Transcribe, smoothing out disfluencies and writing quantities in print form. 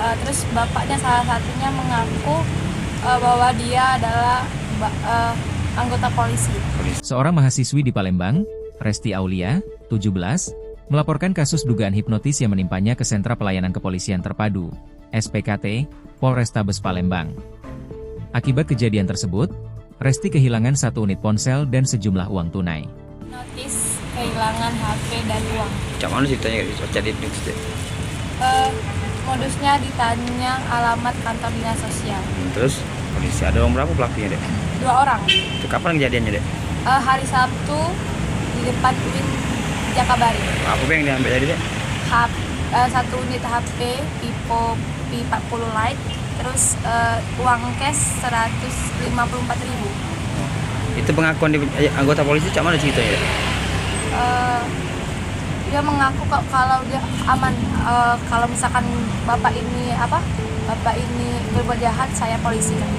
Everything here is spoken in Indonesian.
Terus bapaknya salah satunya mengaku bahwa dia adalah anggota polisi. Seorang mahasiswi di Palembang, Resti Aulia, 17, melaporkan kasus dugaan hipnotis yang menimpanya ke Sentra Pelayanan Kepolisian Terpadu, SPKT, Polrestabes Palembang. Akibat kejadian tersebut, Resti kehilangan 1 unit ponsel dan sejumlah uang tunai. Notis kehilangan HP dan uang. Cak mana ceritanya jadi itu? Modusnya ditanya alamat kantor dinas sosial. Terus polisi ada orang berapa pelakunya dek? 2 orang. Itu kapan kejadiannya dek? Hari Sabtu di depan UIN Jakabaring. Apa yang diambil tadi dek? 1 unit HP Vivo P40 Lite, terus uang cash 154.000. Itu pengakuan anggota polisi cak mana ceritanya dek? Dia mengaku kalau dia aman, kalau misalkan bapak ini berbuat jahat, saya polisi kan.